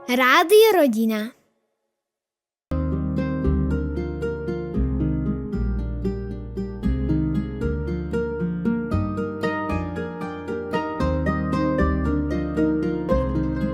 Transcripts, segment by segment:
Rádio Rodina.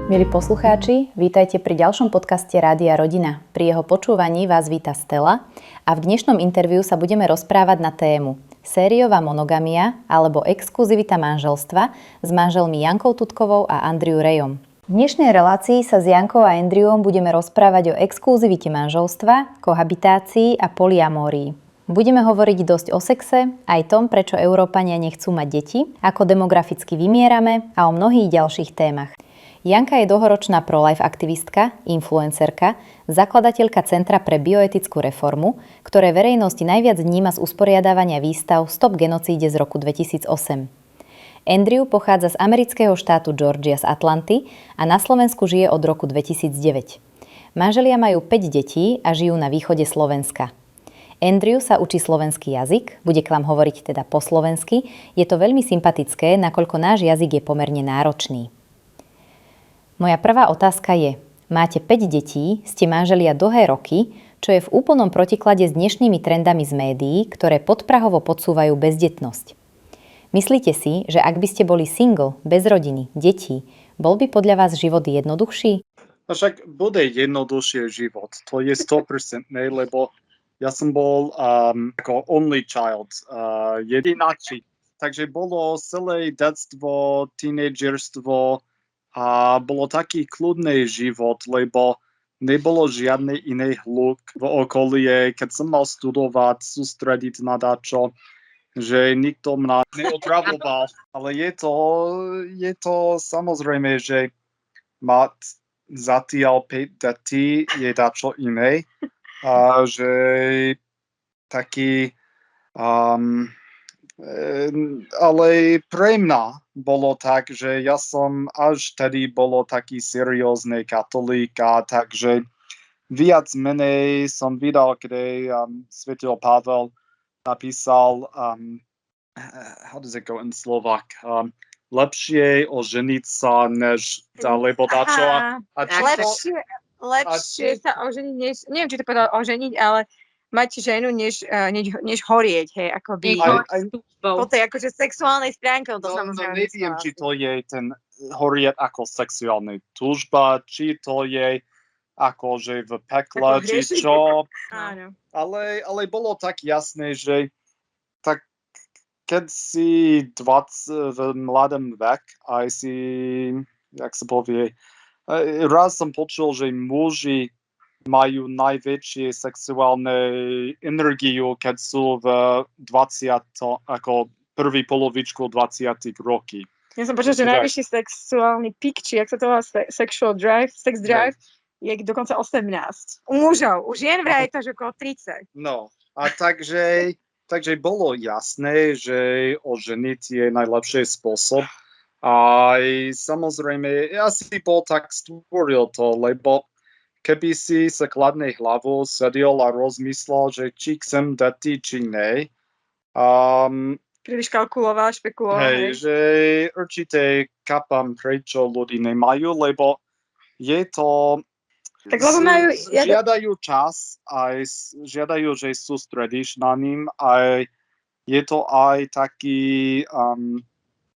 Milí poslucháči, vítajte pri ďalšom podcaste Rádia Rodina. Pri jeho počúvaní vás víta Stella a v dnešnom interviu sa budeme rozprávať na tému sériová monogamia alebo exkluzivita manželstva s manželmi Jankou Tutkovou a Andrew Rayom. V dnešnej relácii sa s Jankou a Andrewom budeme rozprávať o exkluzivite manželstva, kohabitácii a polyamórii. Budeme hovoriť dosť o sexe, aj tom, prečo Európania nechcú mať deti, ako demograficky vymierame a o mnohých ďalších témach. Janka je dlhoročná pro-life aktivistka, influencerka, zakladateľka Centra pre bioetickú reformu, ktoré verejnosť najviac vníma z usporiadávania výstav Stop genocíde z roku 2008. Andrew pochádza z amerického štátu Georgia z Atlanty a na Slovensku žije od roku 2009. Manželia majú 5 detí a žijú na východe Slovenska. Andrew sa učí slovenský jazyk, bude k vám hovoriť teda po slovensky. Je to veľmi sympatické, nakoľko náš jazyk je pomerne náročný. Moja prvá otázka je, máte 5 detí, ste manželia dlhé roky, čo je v úplnom protiklade s dnešnými trendami z médií, ktoré podprahovo podsúvajú bezdetnosť. Myslíte si, že ak by ste boli single, bez rodiny, detí, bol by podľa vás život jednoduchší? Však bude jednoduchší život, to je 100%, lebo ja som bol ako only child, jedináčik. Takže bolo celé detstvo, tínedžerstvo, a bolo taký kľudný život, lebo nebolo žiadny iný hluk v okolie, keď som mal studovať, sústrediť na dačo, že nikto mňa neotravoval. Ale je to samozrejme, že mať zatiaľ 5 detí je dačo iné. Že taký... ale pre mňa bolo tak, že ja som až tedy bolo taký seriózny katolík, takže viac menej som videl, kde svätý Pavel napísal, how does it go in Slovak? Lepšie oženiť sa, než alebo dačo. Lepšie sa oženiť, neviem, či to povedal oženiť, ale mať ženu, než horieť, hej, akoby po tej akože sexuálnej stránke, to samozrejme. Neviem, či to je ten horieť ako sexuálna túžba, či to je akože v pekle, či čo. Áno. Ale bolo tak jasné, že tak keď si v mladom vek, aj si, jak sa povie, raz som počul, že muži majú najväčšie sexuálne energiu, keď sú v 20, ako prvý polovičku 20 roky. Ja som počul, že najvyšší sexuálny pík, či jak sa to volá, sexual drive, sex drive, je dokonca 18. U mužov, u žien vraj to až okolo 30. No, a takže bolo jasné, že oženiť je najlepší spôsob. A samozrejme, ja si bol tak stvoril to, lebo keby si sa kladnej hlavou sedel a rozmyslel, že či chcem deti, či ne. Príliš kalkuloval, špekuloval. Hej, že určite chápam, prečo ľudí nemajú, lebo je to... Tak lebo majú... Žiadajú čas, aj žiadajú, že sústredíš na ním, aj je to aj taký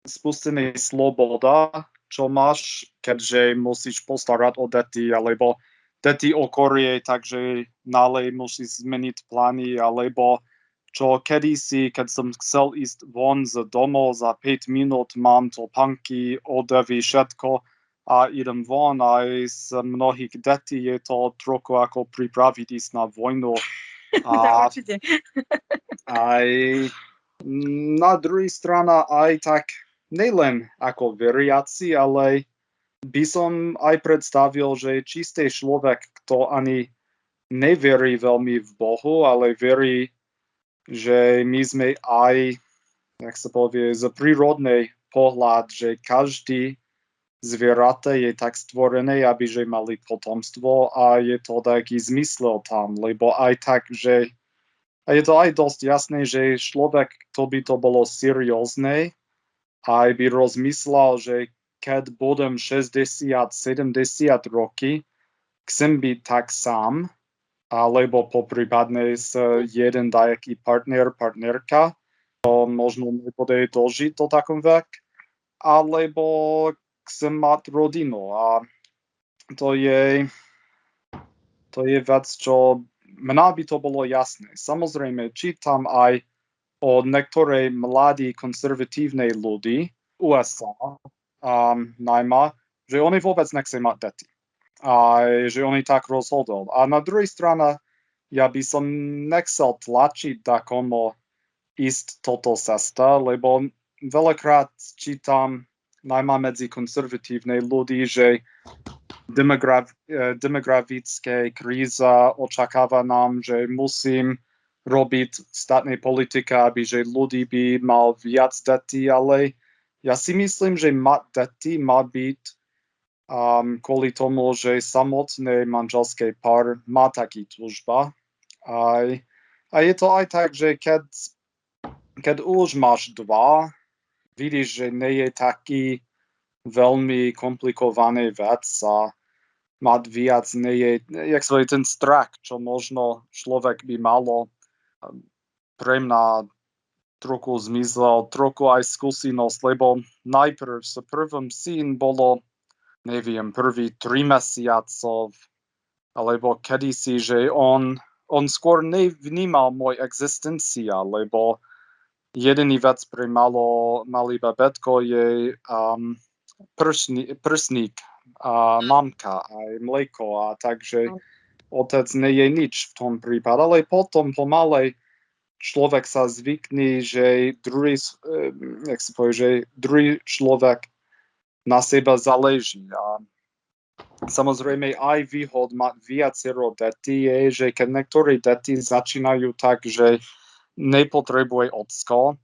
spustený sloboda, čo máš, keďže musíš postarať o deti, alebo deti okorie, takže nalej musíš zmeniť plány, alebo čo kedysi, keď som chcel ísť von z domov, za 5 minút mám topánky, odevy, všetko a idem von. Aj z mnohých detí je to trochu ako pripraviť ísť na vojnu. A určite. Aj na druhej strane aj tak nielen ako veriaci, ale by som aj predstavil, že čistý človek, kto ani neverí veľmi v Bohu, ale verí, že my sme aj, jak sa povie, z prírodnej pohľad, že každý zvieratá je tak stvorené, aby že mali potomstvo a je to taký zmysel tam, lebo aj tak, že a je to aj dosť jasné, že človek, to by to bolo seriózne, aj by rozmyslel, že keď budem 60-70 roky, chcem byť tak sám, alebo poprípadne s jeden dajaký partnerka, to možno nebude dožiť do takom vek, alebo chcem mať rodinu a to je vec, čo mňa by to bolo jasné. Samozrejme, čítam aj o niektorej mladí konzervatívnej ľudí USA, najmä, že oni vôbec nechce mať deti. A že oni tak rozhodol. A na druhej strane, ja by som nechcel tlačiť takomu ísť toto cesta, lebo veľakrát čítam najmä medzi konzervatívnej ľudí, že demografické kríza očakáva nám, že musím robiť štátnej politika, aby že ľudí by mal viac detí, ale ja si myslím, že mať deti má byť kvôli tomu, že samotné manželské pár má taký túžba. A je to aj tak, že keď už máš dva, vidíš, že nie je taký veľmi komplikovaný vec a mať viac nie je, jak sa je ten strach, čo možno človek by malo pre mňa trochu zmysel, trochu aj skúsenosť, lebo najprv s prvým syn bolo, neviem, prvý 3 mesiacov, alebo kedysi, že on skôr nevnímal môj existencia, lebo jediný vec pre malý babetko je prsník, mamka aj mlieko, a takže otec nie je nič v tom prípade, ale potom pomalej človek sa zvykne, že druhý človek na seba záleží. A samozrejme aj výhod mať viacero detí je, že keď niektoré deti začínajú tak, že nepotrebuje ocko,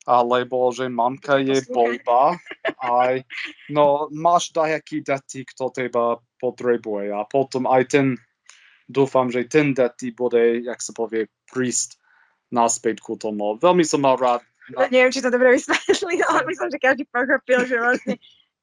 alebo že mamka je blbá, aj no máš dajaký deti, kto teba potrebuje, a potom aj ten, dúfam, že ten deti bude, jak sa povie, prísť naspäť ku tomu. Veľmi som mal rád. Neviem, či to dobre vysvetlil, ale myslím, že každý pochopil, že vlastne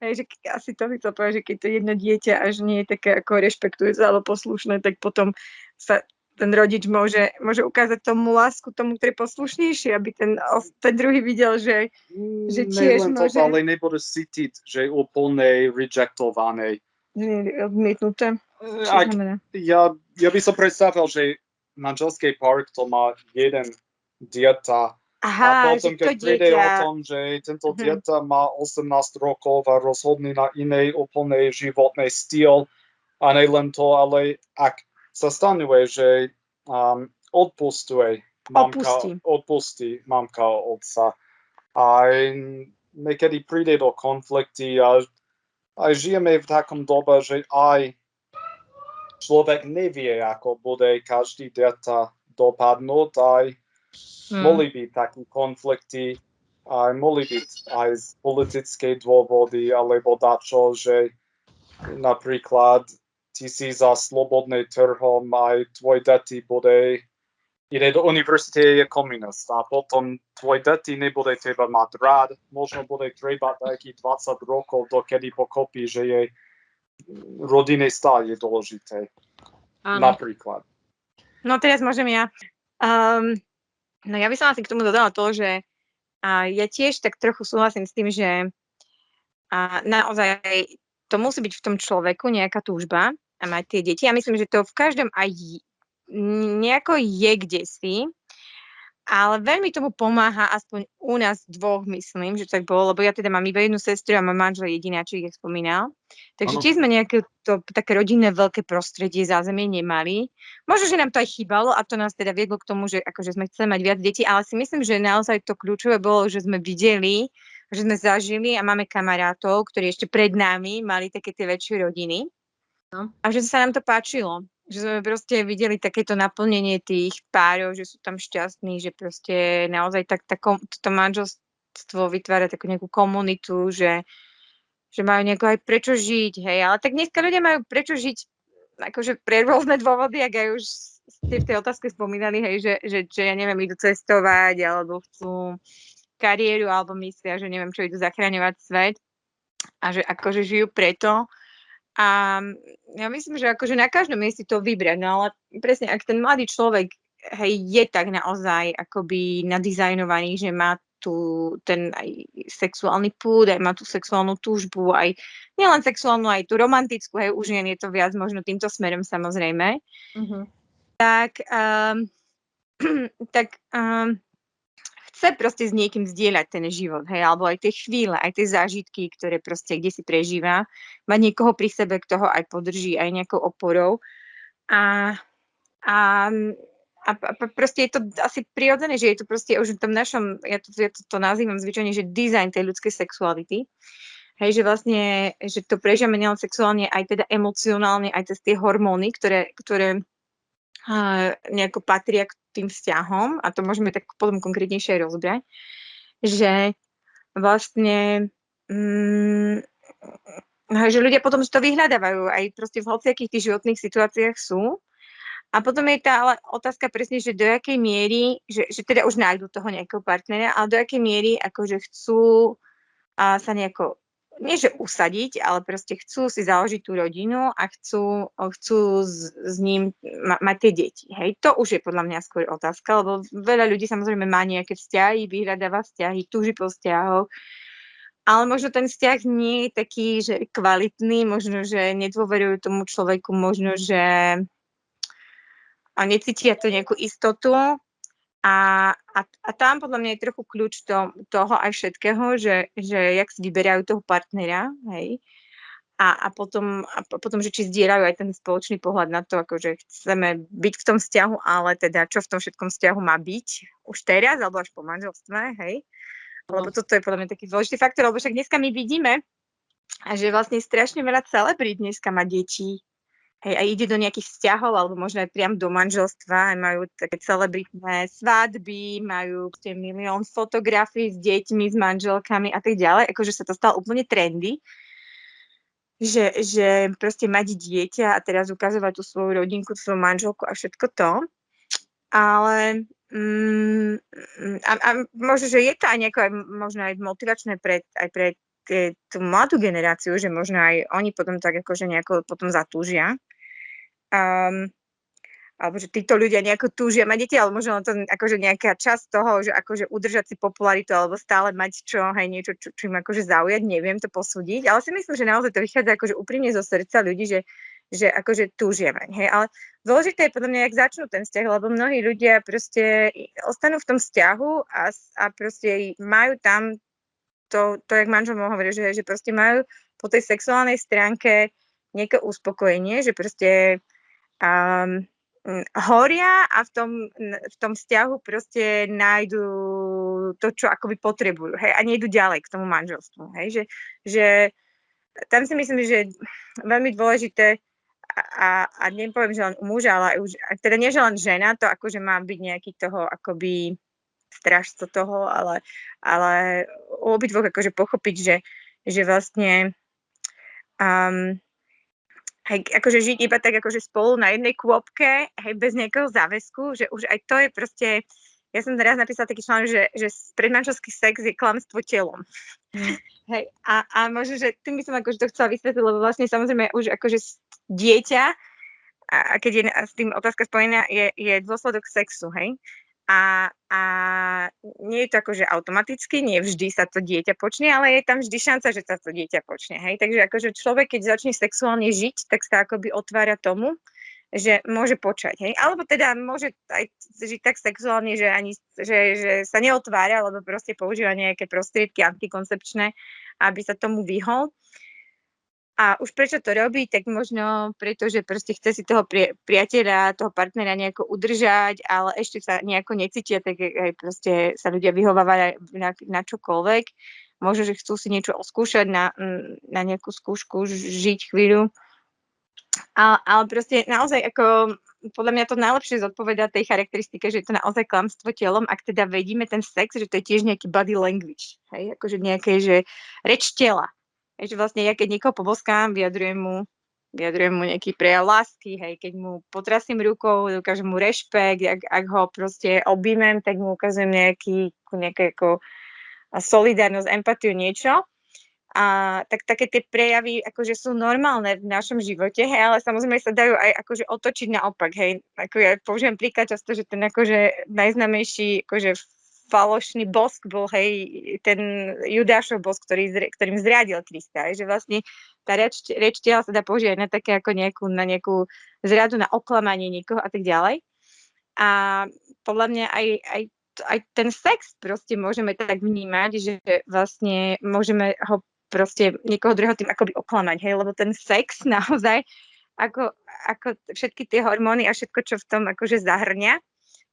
že asi to by to povedať, že keď to jedno dieťa až nie je také ako rešpektujúce alebo poslušné, tak potom sa ten rodič môže ukázať tomu lásku, tomu, ktorý je poslušnejší, aby ten druhý videl, že tiež môže... Ale nebude cítiť, že je úplne rejectované. Odmietnuté. Ja by som predstavil, že manželský pár, to má jeden dieťa, a potom, keď príde o tom, že tento dieťa má 18 rokov a rozhodne na inej úplne životný styl, a nielen to, ale ak sa stanuje, že odpustí mamka otca. A niekedy príde do konflikty a žijeme v takom dobe, že aj človek nevie, ako bude každý dieťa dopadnúť, aj mohli byť také konflikty, aj mohli byť aj z politické dôvody, alebo dačo, že napríklad ty si za slobodný trhom, aj tvoj deti ide do univerzity, je komunist, a potom tvoj deti nebude teba mať rád, možno bude treba takých 20 rokov, dokedy pokopí, že jej rodinný stav je dôležité. Napríklad. No teraz môžem ja. No ja by som asi k tomu dodala to, že ja tiež tak trochu súhlasím s tým, že naozaj to musí byť v tom človeku nejaká túžba a mať tie deti. Ja myslím, že to v každom aj nejako je kdesi, ale veľmi tomu pomáha, aspoň u nás dvoch, myslím, že tak bolo, lebo ja teda mám iba jednu sestru a mám manžel jedináčik, jak spomínal. Takže tiež sme nejaké také rodinné veľké prostredie zázemie nemali. Možno, že nám to aj chýbalo a to nás teda viedlo k tomu, že akože sme chceli mať viac detí, ale si myslím, že naozaj to kľúčové bolo, že sme videli, že sme zažili a máme kamarátov, ktorí ešte pred nami mali také tie väčšie rodiny. A že sa nám to páčilo. Že sme proste videli takéto naplnenie tých párov, že sú tam šťastní, že proste naozaj to manželstvo vytvára takú nejakú komunitu, že majú nejako aj prečo žiť, hej, ale tak dneska ľudia majú prečo žiť akože pre rôzne dôvody, ak aj už ste v tej otázke spomínali, hej, že ja neviem, idú cestovať, alebo chcú kariéru, alebo myslia, že neviem čo, idú zachraňovať svet. a že akože žijú preto. A ja myslím, že akože na každom mieste to vybrať, no ale presne, ak ten mladý človek, hej, je tak naozaj akoby nadizajnovaný, že má tu ten aj sexuálny púd, aj má tú sexuálnu túžbu, aj nielen sexuálnu, aj tú romantickú, hej, už je to viac možno týmto smerom samozrejme, tak, tak chce proste s niekým zdieľať ten život, hej, alebo aj tie chvíle, aj tie zážitky, ktoré proste kde si prežíva, mať niekoho pri sebe, kto ho aj podrží, aj nejakou oporou. A proste je to asi prirodzené, že je to proste už v tom našom, ja to nazývam zvyčajne, že dizajn tej ľudskej sexuality. Hej, že vlastne, že to prežívame nielen sexuálne, aj teda emocionálne, aj cez tie hormóny, ktoré nejako patria k tým vzťahom, a to môžeme tak potom konkrétnejšie rozbrať, že vlastne že ľudia potom to vyhľadávajú, aj proste v hociakých tých životných situáciách sú. A potom je tá ale otázka presne, že do jakej miery, že teda už nájdu toho nejakého partnera, ale do jakej miery akože chcú sa nejako, nie že usadiť, ale proste chcú si založiť tú rodinu a chcú s ním mať tie deti. Hej, to už je podľa mňa skôr otázka, lebo veľa ľudí samozrejme má nejaké vzťahy, vyhľadáva vzťahy, túži po vzťahoch, ale možno ten vzťah nie je taký, že kvalitný, možno, že nedôverujú tomu človeku, možno, že a necítia tú nejakú istotu. A tam podľa mňa je trochu kľúč toho aj všetkého, že jak si vyberajú toho partnera, hej, a potom, že či zdieľajú aj ten spoločný pohľad na to, akože chceme byť v tom vzťahu, ale teda čo v tom všetkom vzťahu má byť už teraz, alebo až po manželstve, hej. Lebo toto je podľa mňa taký dôležitý faktor, lebo však dneska my vidíme, že vlastne strašne veľa celebrít dneska má detí. Hej, a ide do nejakých vzťahov, alebo možno aj priam do manželstva, aj majú také celebritné svadby, majú milión fotografií s deťmi, s manželkami a tak ďalej. Akože sa to stalo úplne trendy, že proste mať dieťa a teraz ukazovať tú svoju rodinku, svoju manželku a všetko to. Ale a možno, že je to aj nejako možno aj motivačné aj pre tú mladú generáciu, že možno aj oni potom tak akože nejako potom zatúžia. Alebo že títo ľudia nejako túžia mať deti, ale možno to akože nejaká časť toho, že akože udržať si popularitu alebo stále mať niečo, čo im akože zaujať, neviem to posúdiť, ale si myslím, že naozaj to vychádza akože úprimne zo srdca ľudí, že akože túžia mať, hej, ale dôležité je podľa mňa, jak začnú ten vzťah, lebo mnohí ľudia proste ostanú v tom vzťahu a proste majú tam to jak manžel mu hovorí, že proste majú po tej sexuálnej stránke nejaké uspokojenie, že proste horia a v tom vzťahu proste nájdu to, čo akoby potrebujú, hej, a nejdu ďalej k tomu manželstvu, hej, že tam si myslím, že veľmi dôležité a nepoviem, že len u muža, ale už, teda nie, že len žena, to akože má byť nejaký toho akoby strážco toho, ale u obidvoch akože pochopiť, že vlastne hej, akože žiť iba tak akože spolu na jednej kôpke, hej, bez nejakého záväzku, že už aj to je proste, ja som teraz napísala taký článok, že predmanželský sex je klamstvo telom. Hej, a možno, že tým by som akože to chcela vysvetliť, lebo vlastne samozrejme už akože dieťa, a keď je s tým otázka spojená, je dôsledok sexu, hej. A nie je to akože automaticky, nie vždy sa to dieťa počne, ale je tam vždy šanca, že sa to dieťa počne, hej. Takže akože človek, keď začne sexuálne žiť, tak sa akoby otvára tomu, že môže počať, hej. Alebo teda môže aj žiť tak sexuálne, že sa neotvára, alebo proste používa nejaké prostriedky antikoncepčné, aby sa tomu vyhol. A už prečo to robí, tak možno preto, že proste chce si toho priateľa, toho partnera nejako udržať, ale ešte sa nejako necítia, tak aj proste sa ľudia vyhovávajú na čokoľvek. Možno, že chcú si niečo oskúšať na nejakú skúšku, žiť chvíľu. Ale proste naozaj ako podľa mňa to najlepšie zodpovedá tej charakteristike, že je to naozaj klamstvo telom, ak teda vedíme ten sex, že to je tiež nejaký body language, hej, akože nejaké, že reč tela. Že vlastne ja keď niekoho poboskám, vyjadrujem mu nejaký prejav lásky, hej, keď mu potrasím rukou, ukážem mu rešpekt, ak ho proste objímem, tak mu ukazujem nejaké ako solidárnosť, empatiu, niečo. tak také tie prejavy akože sú normálne v našom živote, hej, ale samozrejme sa dajú aj akože otočiť naopak, hej. Ako ja použijem príklad často, že ten akože najznámejší akože falošný bosk bol, hej, ten Judášov bosk, ktorým zriadil Krista, hej, že vlastne tá reč tela sa dá použiť aj na také ako na nejakú zradu, na oklamanie niekoho a tak ďalej. A podľa mňa aj ten sex proste môžeme tak vnímať, že vlastne môžeme ho proste niekoho druhého tým akoby oklamať, hej, lebo ten sex naozaj, ako všetky tie hormóny a všetko, čo v tom akože zahrňa,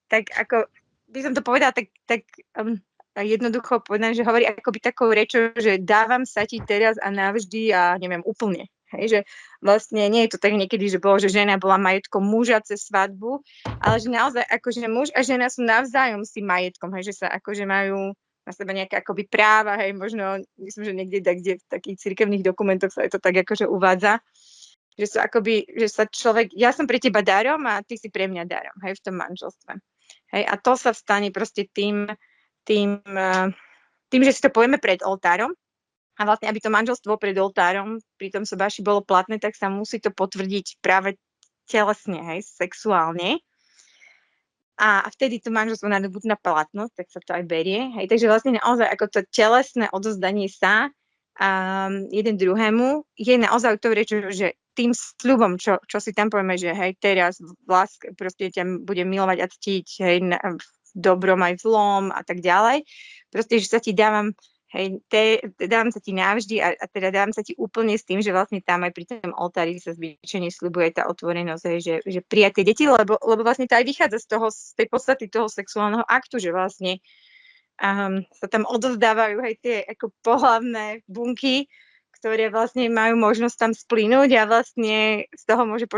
tak ako by som to povedala tak jednoducho povedané, že hovorí akoby takou rečou, že dávam sa ti teraz a navždy a neviem, úplne. Hej, že vlastne nie je to tak niekedy, že bolo, že žena bola majetkom muža cez svadbu, ale že naozaj akože muž a žena sú navzájom s tým majetkom, hej, že sa akože majú na seba nejaké akoby práva, hej, možno, myslím, že niekde kde v takých cirkevných dokumentoch sa je to tak akože uvádza, že sú akoby, že sa človek, ja som pre teba darom a ty si pre mňa darom, hej, v tom manželstve. Hej, a to sa stane proste tým, že si to povieme pred oltárom a vlastne, aby to manželstvo pred oltárom pri tom sobáši bolo platné, tak sa musí to potvrdiť práve telesne, hej, sexuálne. A vtedy to manželstvo nadobudne platnosť, tak sa to aj berie. Hej, takže vlastne naozaj ako to telesné odozdanie sa jeden druhému je naozaj to rečo, že tým sľubom, čo si tam povieme, že hej, teraz v láske proste ťa budem milovať a ctiť, hej, v dobrom aj zlom a tak ďalej. Proste, že sa ti dávam, hej, dávam sa ti navždy a teda dávam sa ti úplne s tým, že vlastne tam aj pri tom oltári sa zvyčajne sľubuje tá otvorenosť, hej, že prijaté deti, lebo vlastne to aj vychádza z tej podstaty toho sexuálneho aktu, že vlastne sa tam odovzdávajú aj tie ako pohlavné bunky, ktoré vlastne majú možnosť tam splynúť a vlastne z toho môže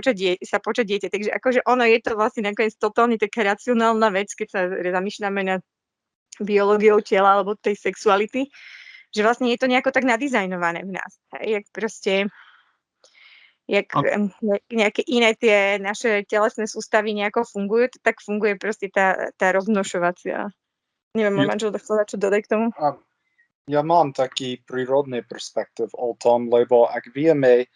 sa počať dieťa. Takže akože ono je to vlastne nakoniec totálne taká racionálna vec, keď sa zamýšľame nad biológiou tela alebo tej sexuality, že vlastne je to nejako tak nadizajnované v nás. Hej, jak proste nejaké iné tie naše telesné sústavy nejako fungujú, tak funguje proste tá rozmnošovacia. Neviem, môj manžel chcel čo dodať k tomu? Ja mám taký prírodný perspektív o tom, lebo ak vieme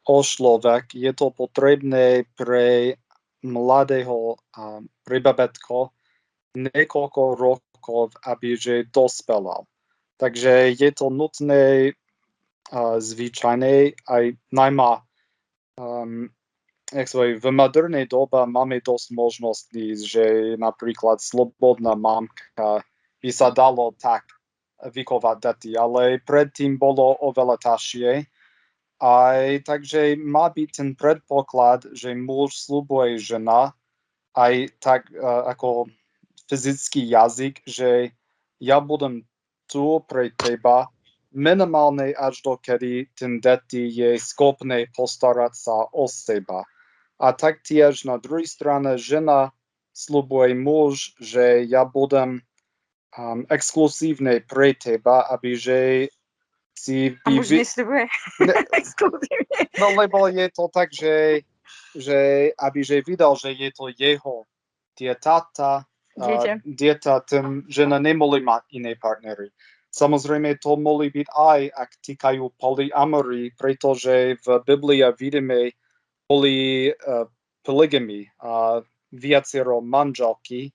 o človek, je to potrebné pre mladého pre babetko niekoľko rokov, aby že dospelal. Takže je to nutné zvyčajné aj najmä v modernej dobe máme dosť možností, že napríklad slobodná mamka by sa dalo tak vychovať deti, ale predtým bolo oveľa ťažšie. Takže má byť ten predpoklad, že muž sľubuje žena aj tak ako fyzický jazyk, že ja budem tu pre teba minimálne až dokedy ten deti je schopný postarať sa o seba. A taktiež na druhej strane žena sľubuje muž, že ja budem exkluzívne pre teba, aby že si... A muž nesľubuje exkluzívne. No lebo je to tak, že aby že videl, že je to jeho dieťa, tým žena nemohli mať iné partnery. Samozrejme, to mohli byť aj, ak týkajú polyamory, pretože v Biblii vidíme polygamy a viacero manželky,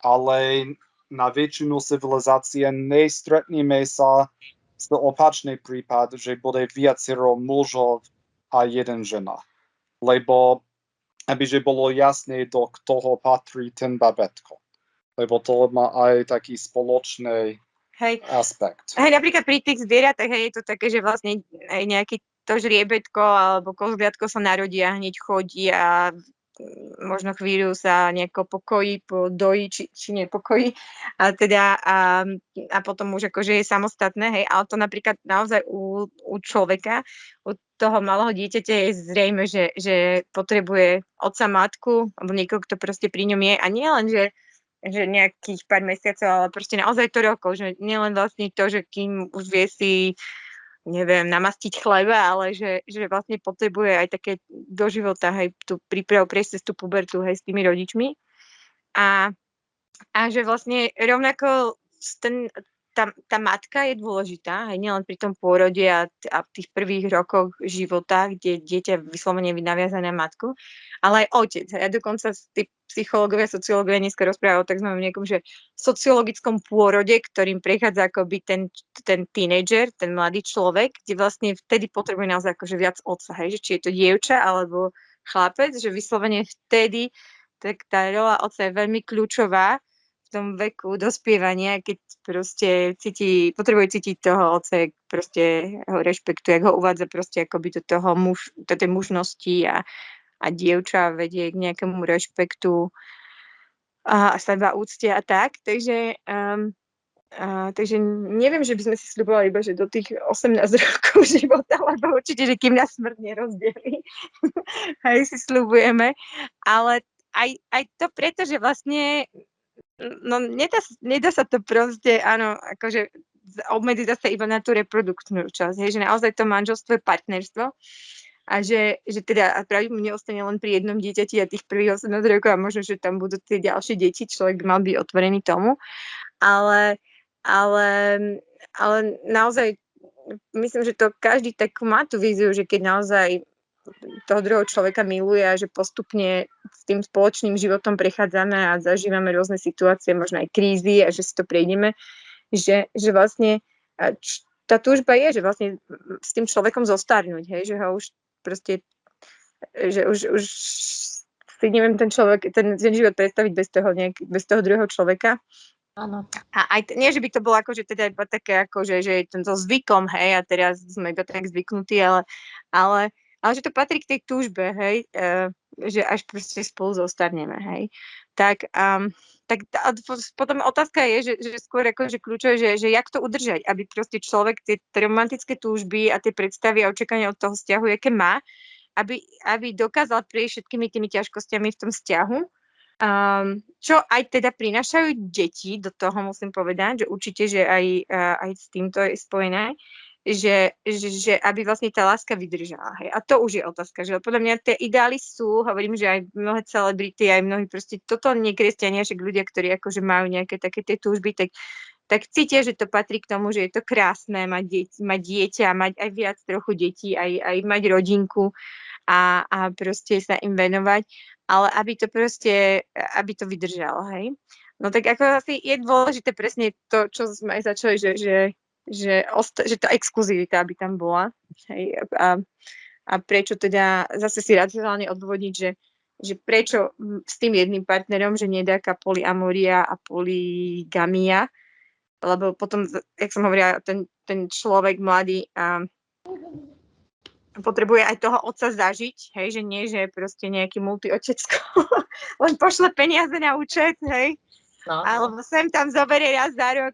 ale na väčšinu civilizácie nestretneme sa z opačný prípad, že bude viacero mužov a jeden žena. Lebo aby že bolo jasné, do toho patrí ten babetko. Lebo to má aj taký spoločný aspekt. Hej, napríklad pri tých zvieratách je to také, že vlastne aj nejaký to žriebetko alebo kozliatko sa narodí a hneď chodí a možno chvíľu sa nejako pokojí, dojí, či nepokojí. A potom už akože je samostatné, hej, ale to napríklad naozaj u človeka, u toho malého dieťaťa je zrejme, že potrebuje otca, matku, alebo niekoho, kto proste pri ňom je. A nie len, že nejakých pár mesiacov, ale proste naozaj to rokov, že nielen vlastne to, že kým už vie si neviem, namastiť chleba, ale že vlastne potrebuje aj také do života, hej, tú prípravu prejsť cez tú pubertu, hej, s tými rodičmi. A že vlastne rovnako tá matka je dôležitá, hej, nielen pri tom pôrode a v tých prvých rokoch života, kde dieťa vyslovene je naviazané na matku, ale aj otec. Hej. A dokonca tí psychológovia, sociológovia dneska rozprávajú o tzv. Nejakom, že sociologickom pôrode, ktorým prechádza akoby ten tínedžer, ten mladý človek, kde vlastne vtedy potrebuje naozaj akože viac otca, hej, že či je to dievča alebo chlapec, že vyslovene vtedy tak tá rola otca je veľmi kľúčová v tom veku dospievania, keď proste potrebuje cítiť toho otca, jak proste ho rešpektuje, jak ho uvádza proste akoby do tej mužnosti a dievča vedie k nejakému rešpektu a seba úcte a tak. Takže neviem, že by sme si sľubovali iba, že do tých 18 rokov života, lebo určite, že kým nás smrť nerozdelí, aj si sľubujeme, ale aj to preto, že vlastne no nedá sa to proste, áno, akože obmedziť zase iba na tú reprodukčnú časť, hej, že naozaj to manželstvo je partnerstvo a že teda pravdepodobne ostane len pri jednom dieťati a tých prvých 18 rokov a možno, že tam budú tie ďalšie deti, človek mal byť otvorený tomu, ale naozaj myslím, že to každý tak má tú víziu, že keď naozaj toho druhého človeka miluje a že postupne s tým spoločným životom prechádzame a zažívame rôzne situácie, možno aj krízy a že si to prejdeme, že vlastne tá túžba je, že vlastne s tým človekom zostarnúť, hej, že ho už proste, že už si neviem ten život predstaviť bez toho druhého človeka. Áno. A aj nie, že by to bolo akože teda iba také akože, že je tento zvykom, hej, a teraz sme iba tak zvyknutí, ale že to patrí k tej túžbe, hej, že až proste spolu zostarneme, hej. Tak potom otázka je, že skôr akože kľúčové, že jak to udržať, aby proste človek tie romantické túžby a tie predstavy a očakávania od toho vzťahu, aké má, aby dokázal prejsť všetkými tými ťažkosťami v tom vzťahu. Čo aj teda prinášajú deti, do toho musím povedať, že určite, že aj s týmto je spojené, že aby vlastne tá láska vydržala. Hej. A to už je otázka, že podľa mňa tie ideály sú, hovorím, že aj mnohé celebrity, aj mnohí proste totálne kresťania, že ľudia, ktorí akože majú nejaké také tie túžby, tak cítia, že to patrí k tomu, že je to krásne mať dieťa, mať aj viac trochu detí, aj mať rodinku a proste sa im venovať, ale aby to vydržalo, hej. No tak ako asi je dôležité presne to, čo sme aj začali, že tá exkluzivita aby tam bola, hej, a prečo teda zase si racionálne odvodniť, že prečo s tým jedným partnerom, že nie je taká polyamoria a polygamia, lebo potom, jak som hovorila, ten človek mladý potrebuje aj toho otca zažiť, hej, že nie, že proste nejaký multiotecko len pošle peniaze na účet, hej, no. Alebo sem tam zoberie raz za rok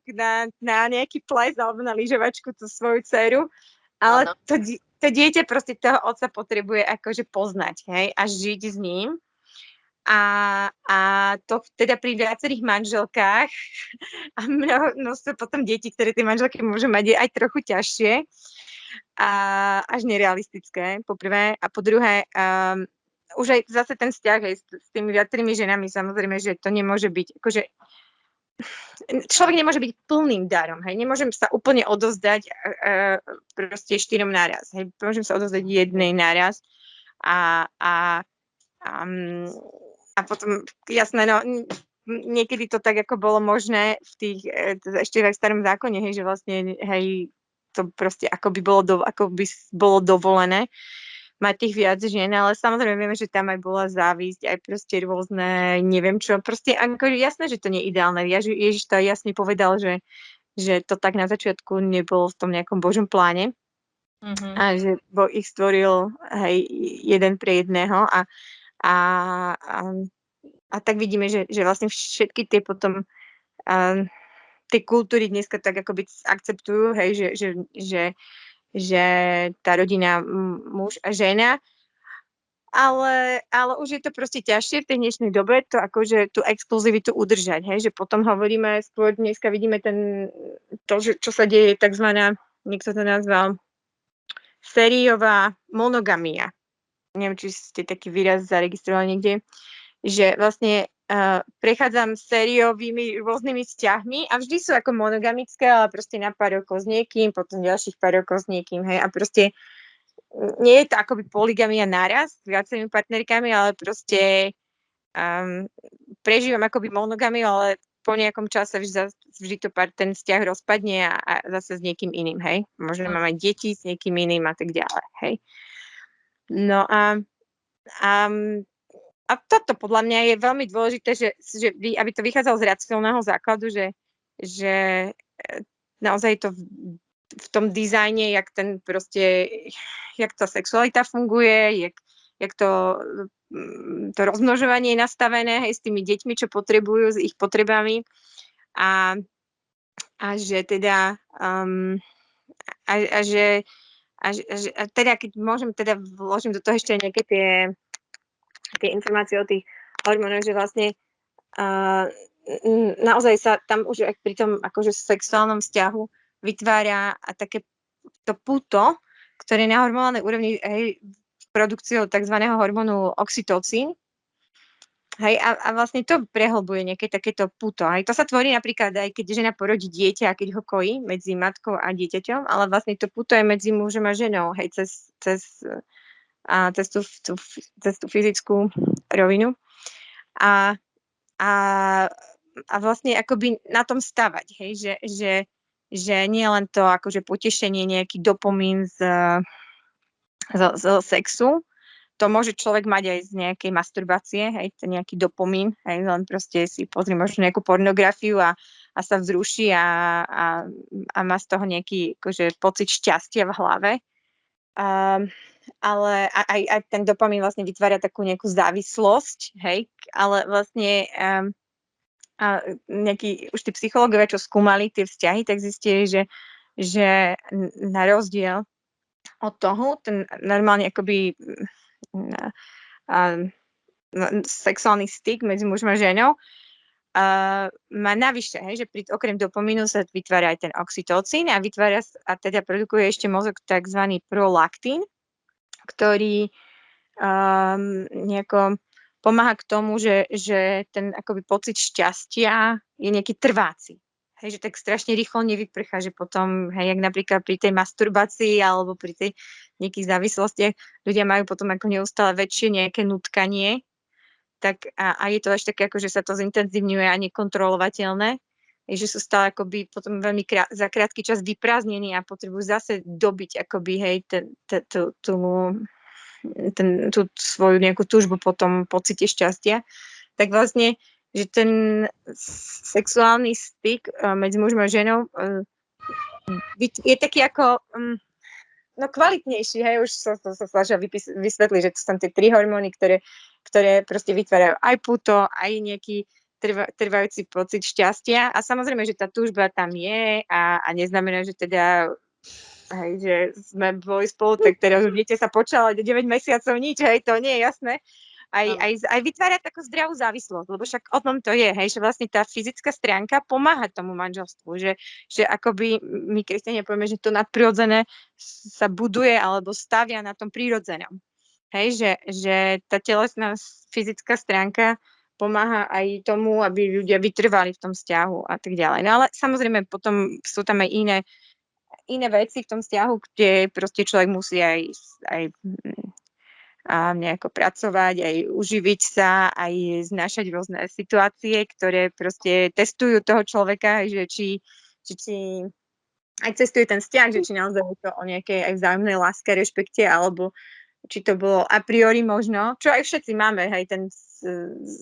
na nejaký ples alebo na lyžovačku tú svoju dceru, ale to dieťa proste toho otca potrebuje akože poznať, hej, a žiť s ním. A to teda pri viacerých manželkách a množstvo potom detí, ktoré tie manželky môžu mať, je aj trochu ťažšie a až nerealistické, po prvé. A po druhé, už aj zase ten vzťah s tými viacerými ženami, samozrejme, že to nemôže byť, akože človek nemôže byť plným darom, hej, nemôžem sa úplne odozdať proste 4 naraz, hej, môžem sa odozdať jednej naraz a potom, jasné, no, niekedy to tak, ako bolo možné v tých, ešte aj v starom zákone, hej, že vlastne, hej, to proste ako by bolo dovolené mať tých viac žien, ale samozrejme vieme, že tam aj bola závisť, aj proste rôzne, neviem čo, proste ako jasné, že to nie je ideálne. Ježiš to jasne povedal, že to tak na začiatku nebolo v tom nejakom Božom pláne a že Boh ich stvoril, hej, jeden pre jedného a tak vidíme, že vlastne všetky tie potom tie kultúry dneska tak akoby akceptujú, hej, že tá rodina muž a žena, ale už je to proste ťažšie v tej dnešnej dobe to akože tú exkluzivitu udržať, hej, že potom hovoríme, skôr dneska vidíme čo sa deje takzvaná, niekto to nazval, sériová monogamia. Neviem, či ste taký výraz zaregistrovali niekde, že vlastne prechádzam sériovými rôznymi vzťahmi a vždy sú ako monogamické, ale proste na pár rokov s niekým, potom ďalších pár rokov s niekým, hej, a proste nie je to akoby poligamia naraz s viacerými partnerkami, ale proste prežívam akoby monogamiu, ale po nejakom čase vždy to ten vzťah rozpadne a zase s niekým iným, hej. Možno mám aj deti s niekým iným a tak ďalej, hej. No a toto podľa mňa je veľmi dôležité, že aby to vychádzalo z racionálneho základu, že naozaj to v tom dizajne, jak tá sexualita funguje, jak to rozmnožovanie je nastavené, hej, s tými deťmi, čo potrebujú, s ich potrebami a že teda a teda keď môžem, teda vložím do toho ešte nejaké tie informácie o tých hormónoch, že vlastne naozaj sa tam už aj pri tom akože sexuálnom vzťahu vytvára a také to puto, ktoré na hormonálnej úrovni produkciou tzv. Hormónu oxytocín. Hej, a vlastne to prehlbuje nejaké takéto puto. Hej. To sa tvorí napríklad aj keď žena porodí dieťa a keď ho kojí medzi matkou a dieťaťom, ale vlastne to puto je medzi mužom a ženou, hej, cez tú fyzickú rovinu. A vlastne akoby na tom stavať, hej, že nie len to akože potešenie, nejaký dopamín z sexu, to môže človek mať aj z nejakej masturbácie, hej, ten nejaký dopamín, hej, len proste si pozrie možno nejakú pornografiu a sa vzruší a má z toho nejaký akože pocit šťastia v hlave. Ale aj ten dopamín vlastne vytvára takú nejakú závislosť, hej, ale vlastne už tí psychológovia, čo skúmali tie vzťahy, tak zistili, že na rozdiel od toho, ten normálne akoby sexuálny styk medzi mužom a ženou má navyše, hej, že okrem dopamínu sa vytvára aj ten oxytocín a teda produkuje ešte mozog tzv. Prolaktín, ktorý nejako pomáha k tomu, že ten akoby pocit šťastia je nejaký trváci. Hej, že tak strašne rýchlo nevyprchá, že potom, hej, jak napríklad pri tej masturbácii alebo pri tej nejakých závislostiach, ľudia majú potom ako neustále väčšie nejaké nutkanie, tak a je to až také, ako že sa to zintenzívňuje a nekontrolovateľné, že sú stále akoby potom veľmi za krátky čas vyprázdnení a potrebujú zase dobiť akoby, hej, tú svoju nejakú túžbu po tom pocite šťastia, tak vlastne, že ten sexuálny styk medzi mužom a ženou je taký ako kvalitnejší, hej, už sa snažia vysvetliť, že to sú tam tie 3 hormóny, ktoré proste vytvárajú aj puto, aj nejaký trvajúci pocit šťastia a samozrejme, že tá túžba tam je a neznamená, že teda hej, že sme boli spolu, tak teraz už dieťa sa počalo 9 mesiacov nič, hej, to nie je jasné. Aj vytvára takú zdravú závislosť, lebo však o tom to je, hej, že vlastne tá fyzická stránka pomáha tomu manželstvu, že akoby my kresťania povieme, že to nadprirodzené sa buduje alebo stavia na tom prírodzenom. Hej, že tá telesná fyzická stránka pomáha aj tomu, aby ľudia vytrvali v tom vzťahu a tak ďalej. No ale samozrejme potom sú tam aj iné veci v tom vzťahu, kde proste človek musí aj nejako pracovať, aj uživiť sa, aj znášať rôzne situácie, ktoré proste testujú toho človeka, že či aj cestuje ten vzťah, že či naozaj je to o nejakej aj vzájomnej láske, rešpekte, alebo či to bolo a priori možno, čo aj všetci máme, hej,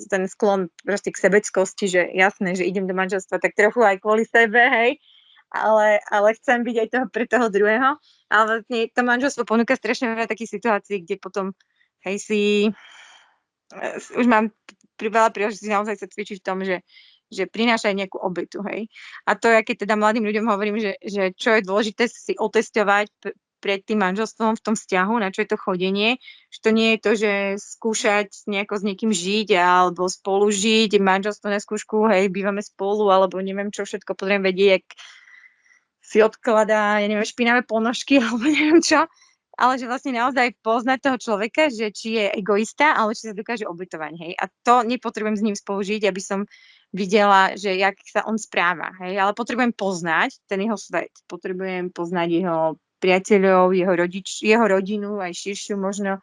ten sklon proste k sebeckosti, že jasné, že idem do manželstva tak trochu aj kvôli sebe, hej, ale chcem byť aj toho pre toho druhého. Ale vlastne to manželstvo ponúka strašne veľa takých situácií, kde potom hej, už mám veľa príležitostí naozaj sa cvičiť v tom, že prináša aj nejakú obetu, hej. A to ja keď teda mladým ľuďom hovorím, že čo je dôležité si otestovať pred tým manželstvom v tom vzťahu, na čo je to chodenie, že to nie je to, že skúšať nejako s niekým žiť alebo spolu žiť, manželstvo na skúšku, hej, bývame spolu, alebo neviem čo všetko, potrebujem vedieť, jak si odkladá, ja neviem, špinavé ponožky, alebo neviem čo. ale že vlastne naozaj poznať toho človeka, že či je egoista, ale či sa dokáže obetovať, hej. A to nepotrebujem s ním spolužiť, aby som videla, že jak sa on správa, hej. Ale potrebujem poznať ten jeho svet, potrebujem poznať jeho priateľov, jeho rodinu, aj širšiu možno,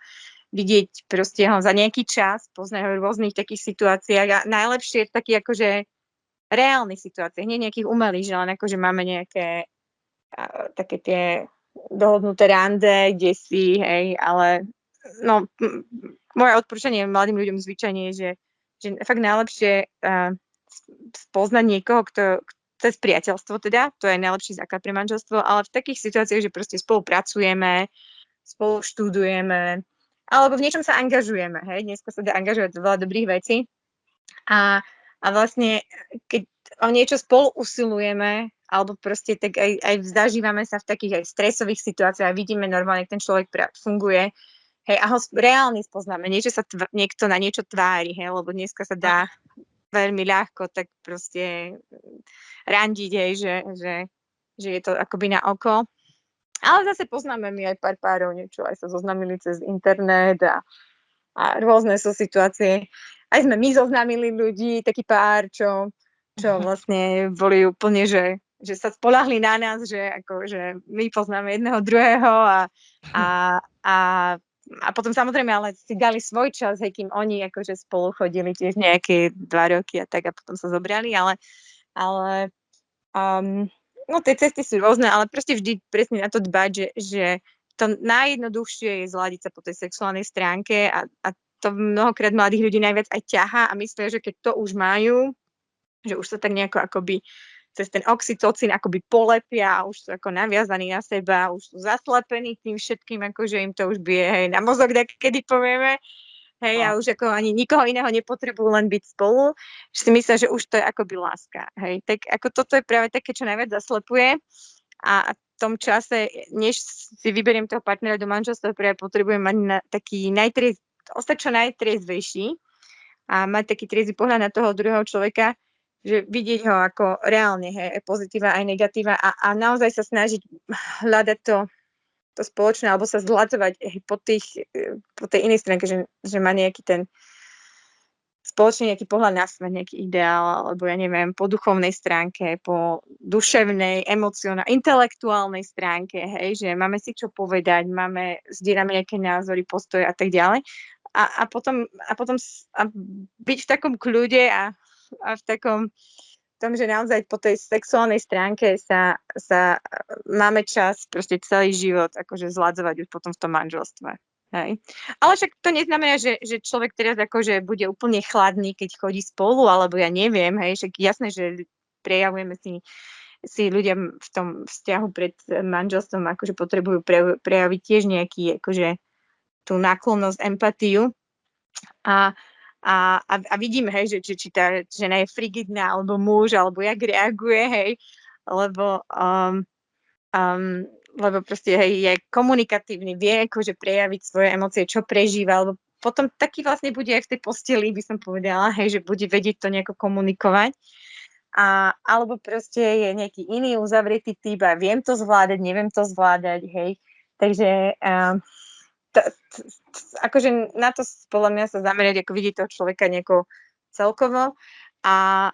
vidieť proste ho za nejaký čas, poznať ho v rôznych takých situáciách a najlepšie v takých akože reálnych situáciách, nie nejakých umelých, že len akože máme nejaké také tie dohodnuté rande, kde si, hej, ale no, moje odporúčanie mladým ľuďom zvyčajne je, že fakt najlepšie spoznať niekoho, kto cez priateľstvo teda, to je najlepší základ pre manželstvo, ale v takých situáciách, že proste spolupracujeme, spolu študujeme, alebo v niečom sa angažujeme, hej, dneska sa dá angažovať veľa dobrých vecí a vlastne, keď o niečo spolu usilujeme, alebo proste tak aj zažívame sa v takých aj stresových situáciách a vidíme normálne, jak ten človek funguje, hej, a ho reálne spoznáme, nie, že sa niekto na niečo tvári, hej, lebo dneska sa dá veľmi ľahko tak proste randiť, hej, že je to akoby na oko. Ale zase poznáme my aj pár párov, niečo aj sa zoznamili cez internet a rôzne sú situácie. Aj sme my zoznámili ľudí, taký pár, čo vlastne boli úplne, že sa spoľahli na nás, že my poznáme jedného druhého a potom samozrejme, ale si dali svoj čas, hej, kým oni akože spolu chodili tiež nejaké 2 roky a tak a potom sa zobrali, ale no tie cesty sú rôzne, ale proste vždy presne na to dbať, že to najjednoduchšie je zladiť sa po tej sexuálnej stránke a to mnohokrát mladých ľudí najviac aj ťahá a myslia, že keď to už majú, že už sa tak nejako akoby cez ten oxytocín akoby polepia, už sú ako naviazaní na seba, už sú zaslepení tým všetkým, akože im to už bije, hej, na mozog, kedy povieme. Hej, a už ako ani nikoho iného nepotrebujú len byť spolu, že si myslia, že už to je akoby láska. Hej, tak ako toto je práve také, čo najviac zaslepuje a v tom čase, než si vyberiem toho partnera do manželstva, práve potrebujem mať ostať čo najtriezvejší a mať taký triezvy pohľad na toho druhého človeka, že vidieť ho ako reálne, hej, pozitíva aj negatíva a naozaj sa snažiť hľadať to spoločné, alebo sa zladzovať po tej inej stránke, že má nejaký ten spoločný nejaký pohľad na svet, nejaký ideál, alebo ja neviem, po duchovnej stránke, po duševnej, emocionálnej, intelektuálnej stránke, hej, že máme si čo povedať, zdieľame nejaké názory, postoje a tak ďalej. A potom byť v takom kľude a v takom tom, že naozaj po tej sexuálnej stránke sa máme čas proste celý život akože zladzovať už potom v tom manželstve. Hej. Ale však to neznamená, že človek teraz akože bude úplne chladný, keď chodí spolu, alebo ja neviem, hej, však jasné, že prejavujeme si ľudia v tom vzťahu pred manželstvom akože potrebujú prejaviť tiež nejaký akože tú náklonnosť, empatiu a vidíme, hej, že či tá žena je frigidná, alebo muž, alebo jak reaguje, hej, lebo proste, hej, je komunikatívny, vie akože prejaviť svoje emócie, čo prežíva, alebo potom taký vlastne bude aj v tej posteli, by som povedala, hej, že bude vedieť to nejako komunikovať. Alebo proste je nejaký iný uzavretý typ a viem to zvládať, neviem to zvládať, hej. Takže akože na to podľa mňa sa zamerať, ako vidieť toho človeka nejako celkovo a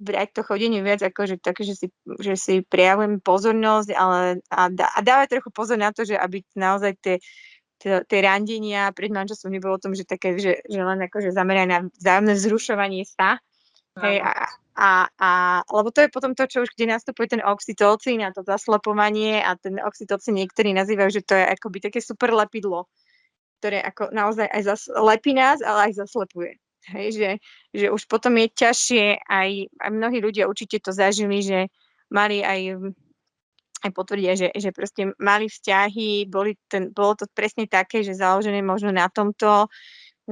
brať to chodenie viac ako, že také, že si prejavujem pozornosť, ale dávať trochu pozor na to, že aby naozaj tie randenia pred manželstvom nebolo o tom, že také, že len akože zamerajú na vzájomné vzrušovanie sa. Hej, lebo to je potom to, čo už kde nastupuje ten oxytocín a to zaslepovanie a ten oxytocín niektorí nazývajú, že to je akoby také super lepidlo, ktoré ako naozaj aj lepí nás, ale aj zaslepuje. Hej, že už potom je ťažšie, aj mnohí ľudia určite to zažili, že mali aj potvrdia, že proste mali vzťahy, bolo to presne také, že založené možno na tomto,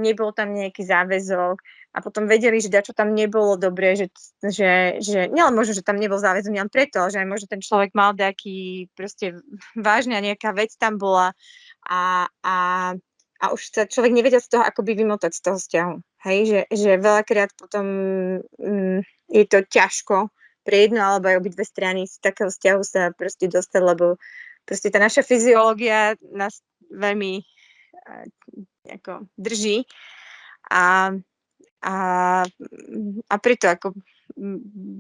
nebol tam nejaký záväzok a potom vedeli, že dačo tam nebolo dobré, že nielen možno, že tam nebol záväzok len preto, ale že aj možno ten človek mal nejaký proste vážne a nejaká vec tam bola a už sa človek nevedel z toho akoby vymotať z toho vzťahu. Hej, že veľakrát potom je to ťažko pre jednu alebo aj obidve strany z takého vzťahu sa proste dostať, lebo proste tá naša fyziológia nás veľmi ako drží a, a, a preto ako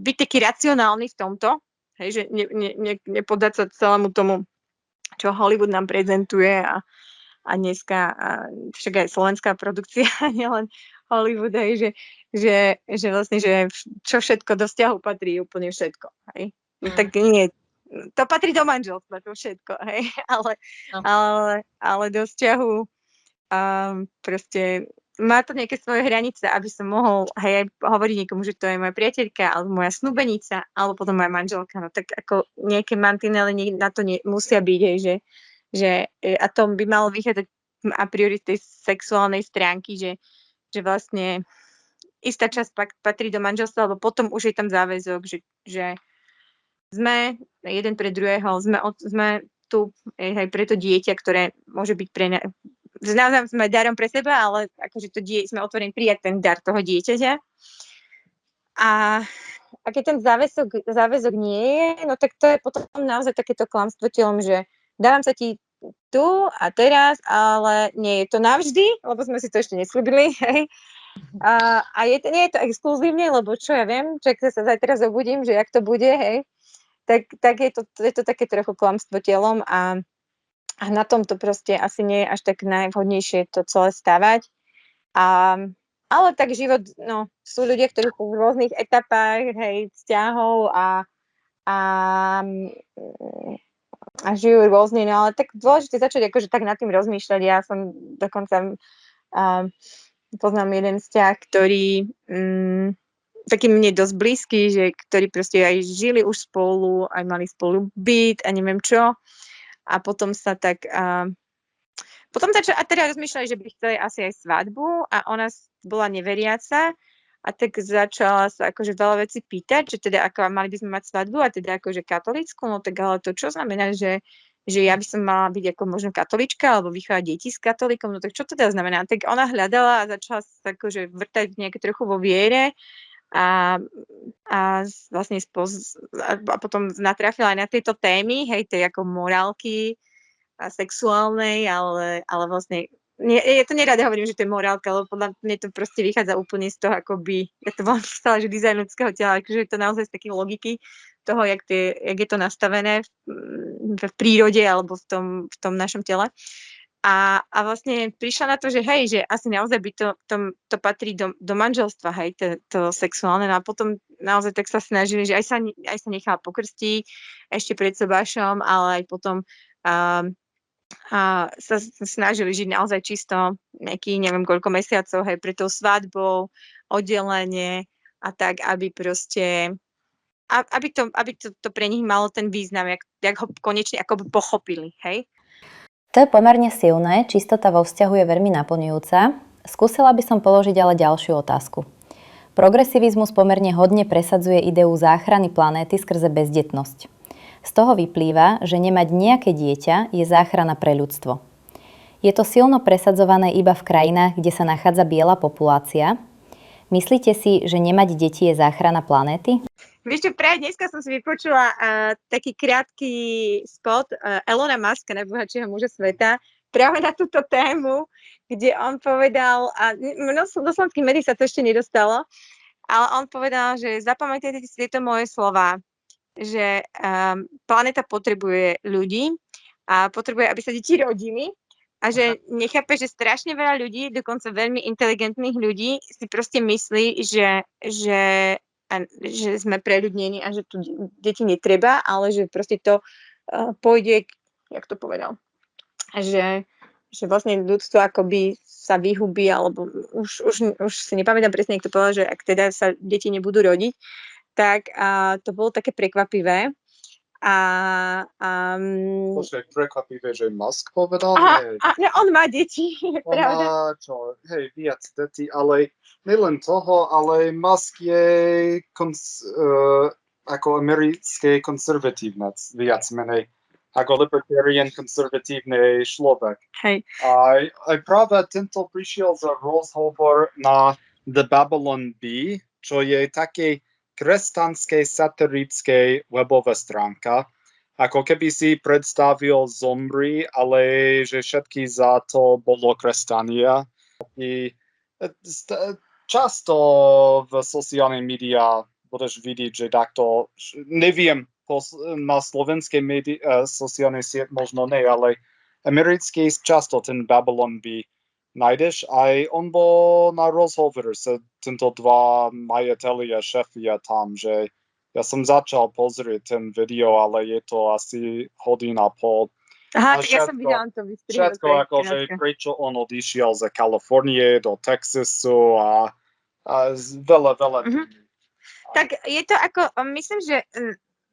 byť taký racionálny v tomto, hej, že nepodať sa celému tomu, čo Hollywood nám prezentuje a dneska však aj slovenská produkcia, nielen Hollywood, hej, že vlastne, že čo všetko do vzťahu patrí, úplne všetko, hej. Tak nie, to patrí do manželstva, to všetko, hej, ale do vzťahu proste má to nejaké svoje hranice, aby som mohol aj hovoriť niekomu, že to je moja priateľka, alebo moja snúbenica, alebo potom moja manželka, no tak ako nejaké mantinely na to musia byť, hej, že a to by malo vychádzať a priori z tej sexuálnej stránky, že vlastne istá časť patrí do manželstva, alebo potom už je tam záväzok, že sme jeden pre druhého, sme tu aj pre to dieťa, ktoré môže byť pre naozaj sme darom pre seba, ale akože to sme otvorení prijať ten dar toho dieťaťa. A keď ten záväzok nie je, no tak to je potom naozaj takéto klamstvo telom, že dávam sa ti tu a teraz, ale nie je to navždy, lebo sme si to ešte nesľúbili, hej. A nie je to exkluzívne, lebo čo ja viem, že keď sa zajtra zobudím, že jak to bude, hej, tak je to také trochu klamstvo telom a na tom to proste asi nie je až tak najvhodnejšie to celé stavať. Ale tak život, no, sú ľudia, ktorí sú v rôznych etapách, hej, vzťahov a žijú rôzne, no ale tak dôležité začať akože tak nad tým rozmýšľať. Ja som dokonca poznám jeden vzťah, ktorý taký mne dosť blízky, že ktorí proste aj žili už spolu, aj mali spolu byt a neviem čo. A potom sa tak potom začali a teda rozmýšľali, že by chceli asi aj svadbu a ona bola neveriaca a tak začala sa akože veľa vecí pýtať, že teda ako mali by sme mať svadbu a teda akože katolícku, no tak ale to čo znamená, že ja by som mala byť ako možno katolíčka alebo vychovať deti s katolíkom, no tak čo to teda znamená? Tak ona hľadala a začala sa akože vrtať nejaké trochu vo viere a vlastne a potom natrafila aj na tieto témy, hej, tej ako morálky a sexuálnej, ale vlastne ja to nerada hovorím, že to je morálka, lebo podľa mňa to proste vychádza úplne z toho, akoby, ja to volám stále, že dizajn ľudského tela, akože je to naozaj z takej logiky toho, jak je to nastavené v prírode alebo v tom našom tele. A vlastne prišla na to, že hej, že asi naozaj by to patrí do manželstva, hej, to sexuálne. No a potom naozaj tak sa snažili, že aj sa nechala pokrstiť ešte pred sobášom, ale aj potom sa snažili žiť naozaj čisto nejaký, neviem koľko mesiacov, hej, pred tou svadbou, oddelenie a tak, aby proste aby to pre nich malo ten význam, jak ho konečne akoby pochopili, hej. To je pomerne silné, čistota vo vzťahu je veľmi naplňujúca. Skúsila by som položiť ale ďalšiu otázku. Progresivizmus pomerne hodne presadzuje ideu záchrany planéty skrze bezdetnosť. Z toho vyplýva, že nemať nejaké dieťa je záchrana pre ľudstvo. Je to silno presadzované iba v krajinách, kde sa nachádza biela populácia. Myslíte si, že nemať deti je záchrana planéty? Vieš čo, práve dneska som si vypočula taký krátky spot Elona Muska, najbohatšieho muža sveta, práve na túto tému, kde on povedal, a do slovenských médií sa to ešte nedostalo, ale on povedal, že zapamätajte si tieto moje slova, že planéta potrebuje ľudí a potrebuje, aby sa deti rodili a že nechápe, že strašne veľa ľudí, dokonca veľmi inteligentných ľudí si proste myslí, že sme preľudnení a že tu deti netreba, ale že proste to pôjde, jak to povedal, že vlastne ľudstvo akoby sa vyhubí, alebo už si nepamätám presne, jak to povedal, že ak teda sa deti nebudú rodiť, tak to bolo také prekvapivé. Počkaj, prekvapivé, že Musk povedal? On má deti, je pravda. Viac detí, ale nielen toho, ale Musk je ako americký konzervatívny, viac menej, ako libertarian konzervatívny človek. Hej. A práve tento prišiel za rozhovor na The Babylon Bee, čo je také kresťanské satirické webová stránka. ako keby si predstavil zombie, ale že všetky za to bolo kresťania. I často v sociálnych médiách budeš vidieť, že takto, neviem, na slovenskej sociálnej siete možno ne, ale americký často ten Babylon by nájdeš. Aj on bol na rozhovor sa tento dva majitelia, šéfia tam, že ja som začal pozrieť ten video, ale je to asi hodina pol. Aha, tak ja som videla to vystrihnuté. Všetko akože prečo on odišiel z Kalifornie do Texasu a veľa. Tak je to ako, myslím, že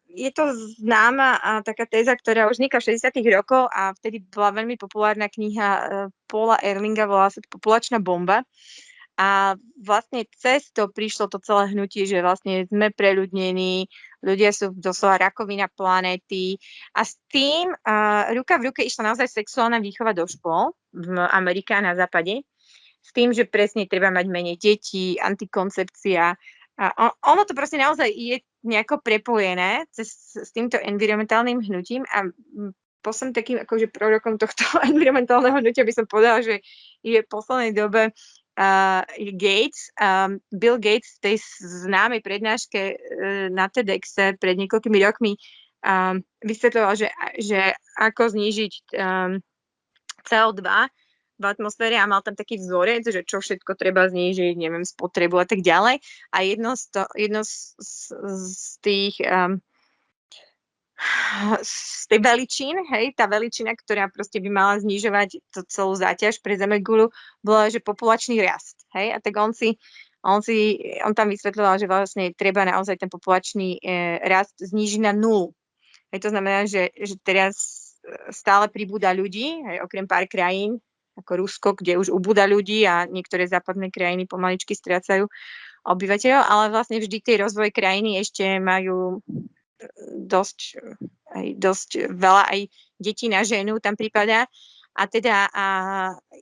je to známa taká téza, ktorá už vznikla v 60. rokov a vtedy bola veľmi populárna kniha Paula Ehrlinga, volá sa to Populačná bomba. A vlastne cez to prišlo to celé hnutie, že vlastne sme preľudnení, ľudia sú doslova rakovina planéty a s tým ruka v ruke išla naozaj sexuálna výchova do škôl v Amerike a na západe. S tým, že presne treba mať menej detí, antikoncepcia. Ono to proste naozaj je nejako prepojené s týmto environmentálnym hnutím a posledným takým akože prorokom tohto environmentálneho hnutia by som povedala, že je v poslednej dobe Bill Gates v tej známej prednáške na TEDxe pred niekoľkými rokmi vysvetľoval, že ako znížiť CO2 v atmosfére a mal tam taký vzorec, že čo všetko treba znížiť, neviem, spotrebu a tak ďalej. A jedno z tých z tej veličín, hej, tá veličina, ktorá proste by mala znižovať tú celú záťaž pre Zemegulu, bola, že populačný rast, hej, a tak on tam vysvetľoval, že vlastne treba naozaj ten populačný rast znížiť na nulu. Hej, to znamená, že teraz stále pribúda ľudí, hej, okrem pár krajín, ako Rusko, kde už ubúda ľudí a niektoré západné krajiny pomaličky strácajú obyvateľov, ale vlastne vždy tie rozvoje krajiny ešte majú dosť veľa aj detí na ženu tam prípada a teda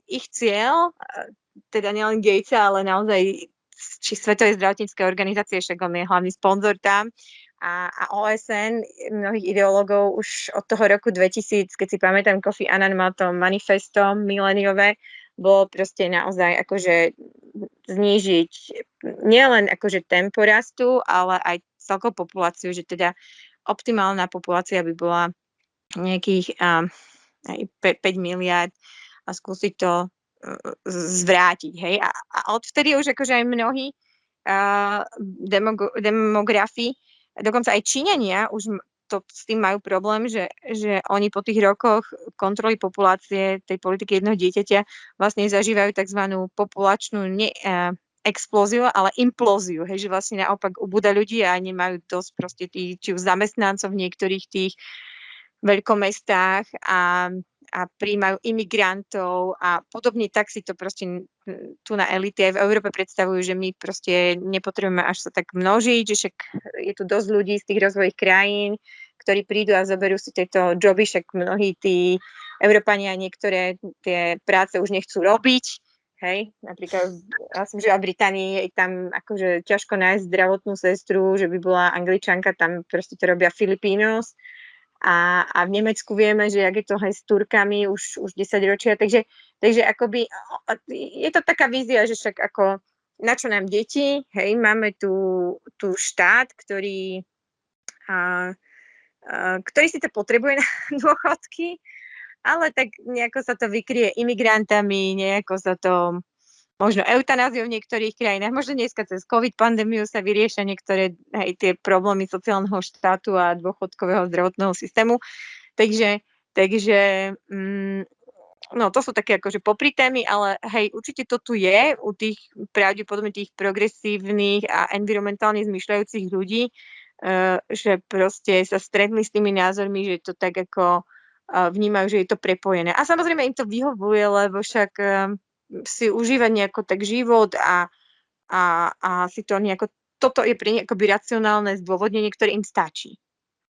ich cieľ, teda nielen Gatesa, ale naozaj či Svetovej zdravotníckej organizácie, však on je hlavný sponzor tam a OSN, mnohých ideológov už od toho roku 2000, keď si pamätám, Kofi Annan mal to manifesto mileniové, bolo proste naozaj akože znížiť nielen akože tempo rastu, ale aj celkovú populáciu, že teda optimálna populácia by bola nejakých 5 miliard a skúsiť to zvrátiť, hej. A odvtedy už akože aj mnohí demografi, dokonca aj Číňania už s tým majú problém, že oni po tých rokoch kontroly populácie tej politiky jednoho dieťaťa vlastne zažívajú tzv. Populačnú explóziu, ale implóziu, hej, že vlastne naopak ubúda ľudí a nemajú dosť proste tých, či už zamestnancov v niektorých tých veľkomestách a prijímajú imigrantov a podobne, tak si to proste tu na elite aj v Európe predstavujú, že my proste nepotrebujeme až sa tak množiť, že však je tu dosť ľudí z tých rozvojových krajín, ktorí prídu a zoberú si tieto joby, však mnohí tí Európania niektoré tie práce už nechcú robiť. Hej, napríklad ja som žila v Británii, je tam akože ťažko nájsť zdravotnú sestru, že by bola Angličanka, tam proste to robia Filipinos a v Nemecku vieme, že jak je to aj s Turkami už 10 ročia, takže akoby je to taká vízia, že však ako na čo nám deti, hej, máme tu štát, ktorý síce potrebuje na dôchodky, ale tak nejako sa to vykrie imigrantami, nejako sa to možno eutanáziou v niektorých krajinách, možno dneska cez COVID pandémiu sa vyriešia niektoré aj tie problémy sociálneho štátu a dôchodkového zdravotného systému. Takže no to sú také akože popri témy, ale hej, určite to tu je u tých pravdepodobne tých progresívnych a environmentálne zmyšľajúcich ľudí, že proste sa stretli s tými názormi, že to tak ako vnímajú, že je to prepojené. A samozrejme im to vyhovuje, lebo však si užívať nejako tak život a si to nejako, toto je pre ne akoby racionálne zdôvodnenie, ktoré im stačí.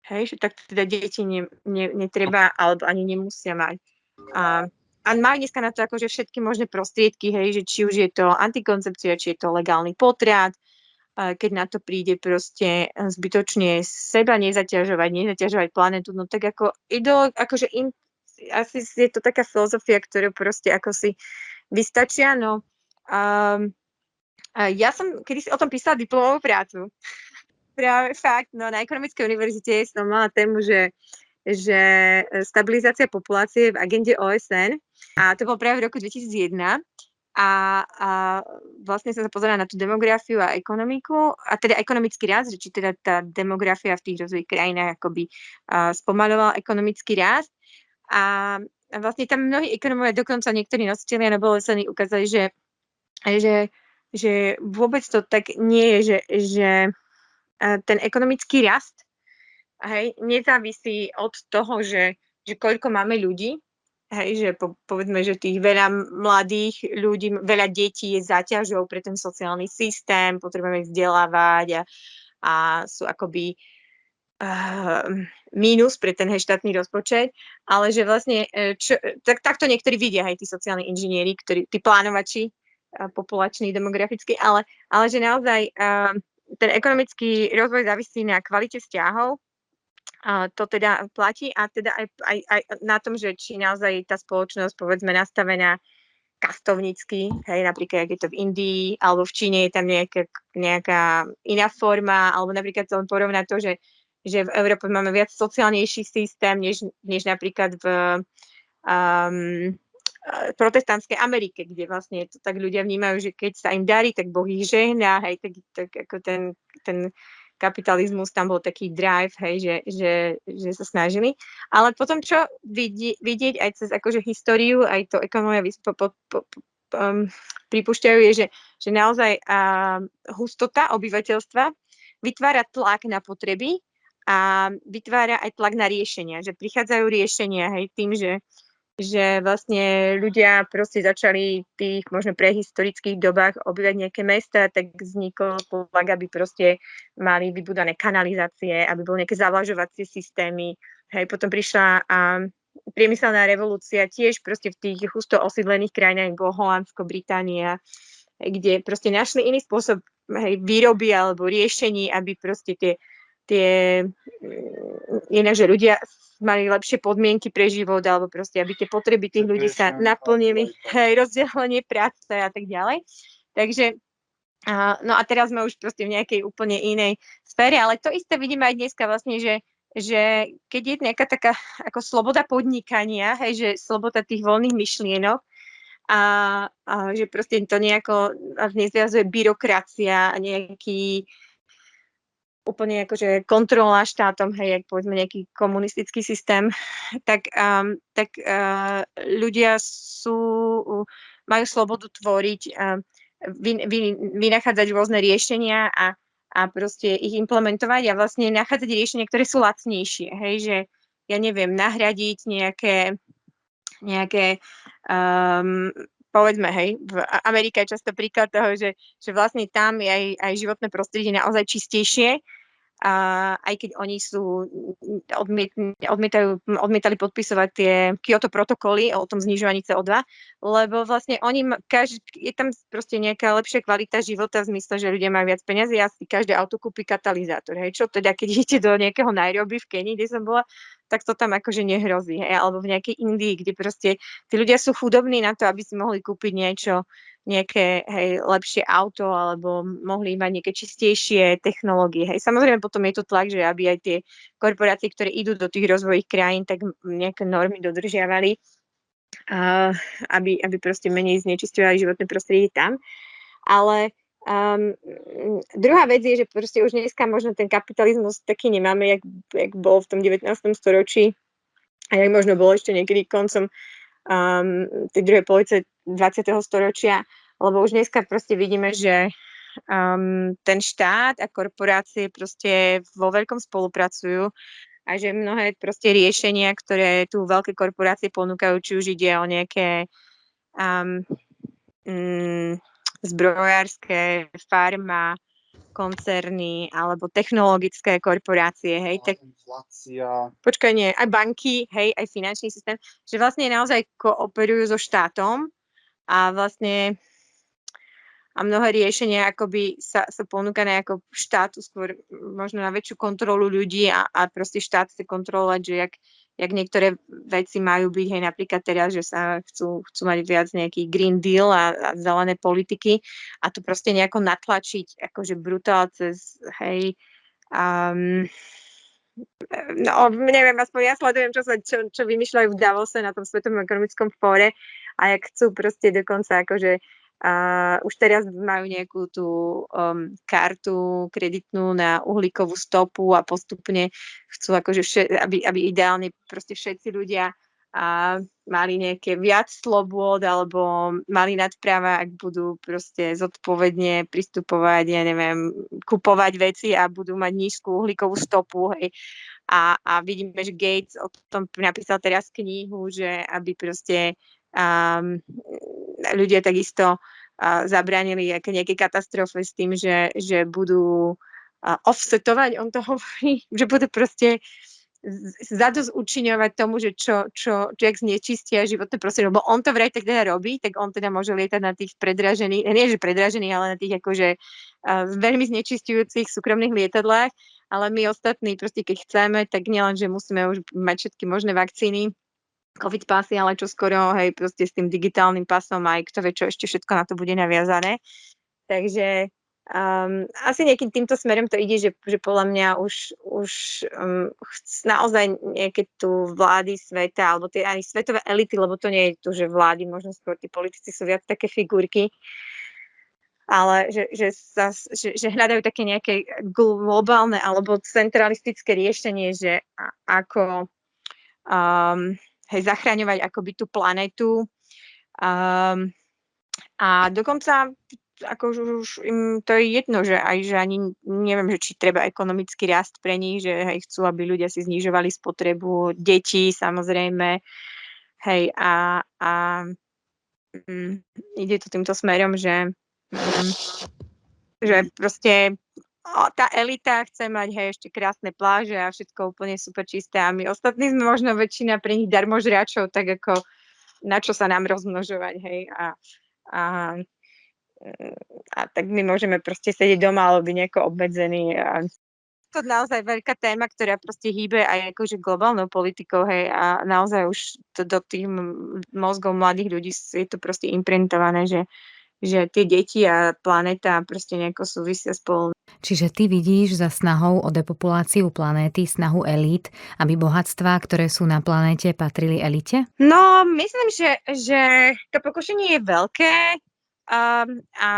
Hej, že tak teda deti netreba, alebo ani nemusia mať. A majú dneska na to akože všetky možné prostriedky, hej, že či už je to antikoncepcia, či je to legálny potrat, keď na to príde proste zbytočne seba nezaťažovať planetu, no tak ako akože asi je to taká filozofia, ktorú proste ako si vystačia, no ja som kedysi o tom písala diplomovú prácu. Práve fakt, no na Ekonomickej univerzite som mala tému, že stabilizácia populácie v agende OSN a to bolo práve v roku 2001 a vlastne som sa pozerala na tú demografiu a ekonomiku, a teda ekonomický rast, že či teda tá demografia v tých rozvojových krajinách akoby spomalovala ekonomický rast. A vlastne tam mnohí ekonomovia, dokonca niektorí nositelia Nobelovej ceny ukázali, že vôbec to tak nie je, že ten ekonomický rast nezávisí od toho, že koľko máme ľudí. Že povedzme, že tých veľa mladých ľudí, veľa detí je záťažou pre ten sociálny systém, potrebujeme ich vzdelávať a sú akoby mínus pre ten štátny rozpočet, ale že vlastne, takto niektorí vidia, tí sociálni inžinieri, tí plánovači populační, demografickí, ale že naozaj ten ekonomický rozvoj závisí na kvalite vzťahov, to teda platí a teda aj na tom, že či naozaj tá spoločnosť, povedzme, nastavená kastovnícky, napríklad, ak je to v Indii, alebo v Číne je tam nejaká iná forma, alebo napríklad to len porovnať to, že v Európe máme viac sociálnejší systém, než napríklad v protestantskej Amerike, kde vlastne to tak ľudia vnímajú, že keď sa im darí, tak Boh ich žehná, tak ako ten kapitalizmus, tam bol taký drive, že sa snažili. Ale potom, čo vidieť aj cez akože históriu, aj to ekonomia pripúšťajú, je, že naozaj hustota obyvateľstva vytvára tlak na potreby a vytvára aj tlak na riešenia, že prichádzajú riešenia tým, že vlastne ľudia proste začali v tých možno prehistorických dobách obývať nejaké mesta, tak vznikol tlak, aby proste mali vybudované kanalizácie, aby boli nejaké zavlažovacie systémy. Potom prišla priemyselná revolúcia tiež proste v tých husto osídlených krajinách, ako Holandsko, Británia, kde proste našli iný spôsob výroby alebo riešení, aby proste inak, že ľudia mali lepšie podmienky pre život, alebo proste, aby tie potreby tých ľudí sa naplnili, rozdelenie práce a tak ďalej. Takže, no a teraz sme už proste v nejakej úplne inej sfére, ale to isté vidíme aj dneska vlastne, že keď je nejaká taká ako sloboda podnikania, že sloboda tých voľných myšlienok, a že proste to nejako nezviazuje byrokracia a nejaký úplne akože kontrola štátom, jak povedzme nejaký komunistický systém, tak ľudia majú slobodu tvoriť, vynachádzať rôzne riešenia a proste ich implementovať a vlastne nachádzať riešenia, ktoré sú lacnejšie, že ja neviem, nahradiť nejaké povedzme, v Amerike je často príklad toho, že vlastne tam je aj životné prostredie naozaj čistejšie, aj keď oni odmietali podpisovať tie Kyoto protokoly o tom znižovaní CO2, lebo vlastne je tam proste nejaká lepšia kvalita života v zmysle, že ľudia majú viac peniazy a si každé auto kúpi katalizátor. Čo teda, keď idete do nejakého Nairobi v Kenii, kde som bola, tak to tam akože nehrozí. Alebo v nejakej Indii, kde proste tí ľudia sú chudobní na to, aby si mohli kúpiť nejaké lepšie auto alebo mohli mať nejaké čistejšie technológie. Samozrejme potom je to tlak, že aby aj tie korporácie, ktoré idú do tých rozvojových krajín, tak nejaké normy dodržiavali, aby proste menej znečisťovali životné prostredie tam. Ale druhá vec je, že proste už dneska možno ten kapitalizmus taký nemáme, jak bol v tom 19. storočí a jak možno bolo ešte niekedy koncom tej druhej polovice 20. storočia, lebo už dneska proste vidíme, že ten štát a korporácie proste vo veľkom spolupracujú a že mnohé proste riešenia, ktoré tu veľké korporácie ponúkajú, či už ide o nejaké zbrojárske, farma, koncerny alebo technologické korporácie, tak počkaj, nie, aj banky, aj finančný systém, že vlastne naozaj kooperujú so štátom a vlastne mnohé riešenia akoby sa ponúkané ako štátu skôr možno na väčšiu kontrolu ľudí a proste štát chce kontrolovať, že jak niektoré veci majú byť, hej, napríklad teraz, že sa chcú mať viac nejaký Green Deal a zelené politiky a to proste nejako natlačiť akože brutál cez, hej, no neviem, aspoň ja sledujem, čo vymýšľajú v Davose na tom Svetovom ekonomickom fóre a jak chcú proste dokonca akože už teraz majú nejakú tú kartu kreditnú na uhlíkovú stopu a postupne chcú akože aby ideálne proste všetci ľudia mali nejaké viac slobôd alebo mali nadpráva, ak budú proste zodpovedne pristupovať, ja neviem, kupovať veci a budú mať nízku uhlíkovú stopu, hej. A vidíme, že Gates o tom napísal teraz knihu, že aby proste ľudia takisto zabránili nejaké katastrofe s tým, že budú offsetovať, on to hovorí, že budú proste zadosť učiňovať tomu, že čo jak znečistia životné prostredie, lebo on to vraj tak teda robí, tak on teda môže lietať na tých predražených, nie že predražených, ale na tých akože veľmi znečistujúcich súkromných lietadlách, ale my ostatní proste keď chceme, tak nielen, že musíme už mať všetky možné vakcíny, COVID pasy, ale čo skoro, hej, proste s tým digitálnym pasom aj kto vie, čo ešte všetko na to bude naviazané. Takže asi nejakým týmto smerom to ide, že podľa mňa už naozaj nejaké tu vlády sveta, alebo tie ani svetové elity, lebo to nie je tu, že vlády, možno skôr tí politici sú viac také figurky, ale že hľadajú také nejaké globálne alebo centralistické riešenie, že ako zachraňovať akoby tú planetu. A dokonca ako už im to je jedno, že ani neviem, že či treba ekonomický rast pre nich, že hej, chcú, aby ľudia si znižovali spotrebu detí, samozrejme. Hej, a ide to týmto smerom, že proste tá elita chce mať, hej, ešte krásne pláže a všetko úplne super čisté a my ostatní sme možno väčšina pre nich darmožráčov, tak ako na čo sa nám rozmnožovať, hej, a tak my môžeme proste sedieť doma alebo byť nejako obmedzení. A to je naozaj veľká téma, ktorá proste hýbe aj akože globálnou politikou, hej, a naozaj už to do tých mozgov mladých ľudí je to proste imprintované, že tie deti a planéta proste nejako súvisia spolu. Čiže ty vidíš za snahou o depopuláciu planéty snahu elít, aby bohatstvá, ktoré sú na planéte, patrili elite? No, myslím, že to pokušenie je veľké. A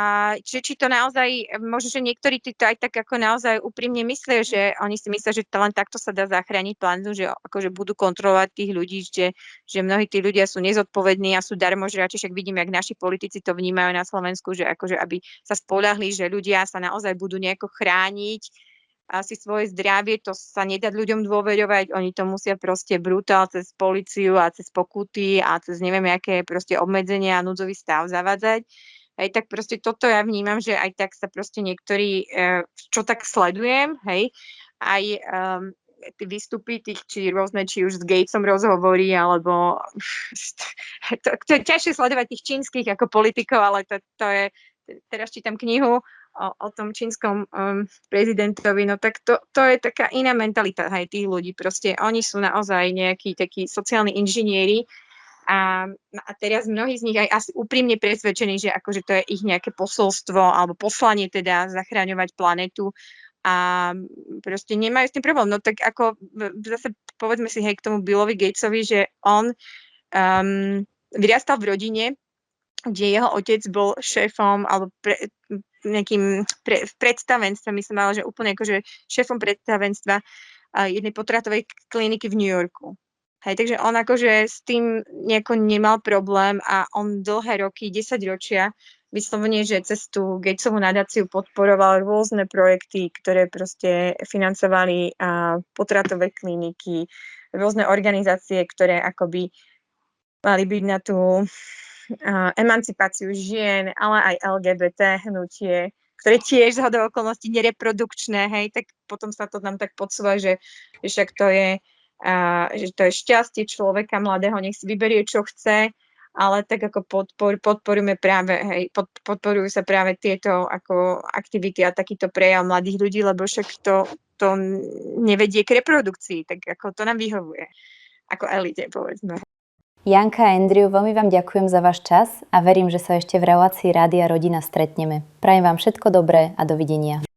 či to naozaj, možno, že niektorí to aj tak ako naozaj úprimne myslia, že oni si myslia, že len takto sa dá zachrániť planetu, že akože budú kontrolovať tých ľudí, že mnohí tí ľudia sú nezodpovední a sú darmožráči, však vidíme, jak naši politici to vnímajú na Slovensku, že akože aby sa spoľahli, že ľudia sa naozaj budú nejako chrániť asi svoje zdravie, to sa nedá ľuďom dôverovať, oni to musia proste brutál cez políciu a cez pokuty a cez neviem, aké proste obmedzenia a núdzový stav zavádzať. Hej, tak proste toto ja vnímam, že aj tak sa proste niektorí, čo tak sledujem, hej, aj tie výstupy tých, či už s Gatesom rozhovorí, alebo to je ťažšie sledovať tých čínskych ako politikov, ale to je, teraz čítam knihu o tom čínskom prezidentovi, no tak to je taká iná mentalita, hej, tých ľudí, proste oni sú naozaj nejakí takí sociálni inžinieri, a teraz mnohí z nich aj asi úprimne presvedčení, že akože to je ich nejaké posolstvo alebo poslanie teda zachráňovať planetu a proste nemajú s tým problém. No tak ako zase povedzme si hej k tomu Billovi Gatesovi, že on vyrastal v rodine, kde jeho otec bol šéfom alebo v predstavenstve, myslím, že úplne akože šéfom predstavenstva jednej potratovej kliniky v New Yorku. Hej, takže on akože s tým nejako nemal problém a on dlhé roky, 10 ročia, vyslovene, že cez tú Gatesovú nadáciu podporoval rôzne projekty, ktoré proste financovali potratové kliniky, rôzne organizácie, ktoré akoby mali byť na tú emancipáciu žien, ale aj LGBT hnutie, ktoré tiež zhodou okolností nereprodukčné, hej, tak potom sa to nám tak podsúva, že však to je že to je šťastie človeka mladého, nech si vyberie, čo chce ale tak ako podporujeme práve, hej, podporujú sa práve tieto ako aktivity a takýto prejav mladých ľudí, lebo však to nevedie k reprodukcii, tak ako to nám vyhovuje, ako elite, povedzme. Janka a Andrew, veľmi vám ďakujem za váš čas a verím, že sa ešte v relácii Rádia Rodina stretneme. Prajem vám všetko dobré a dovidenia.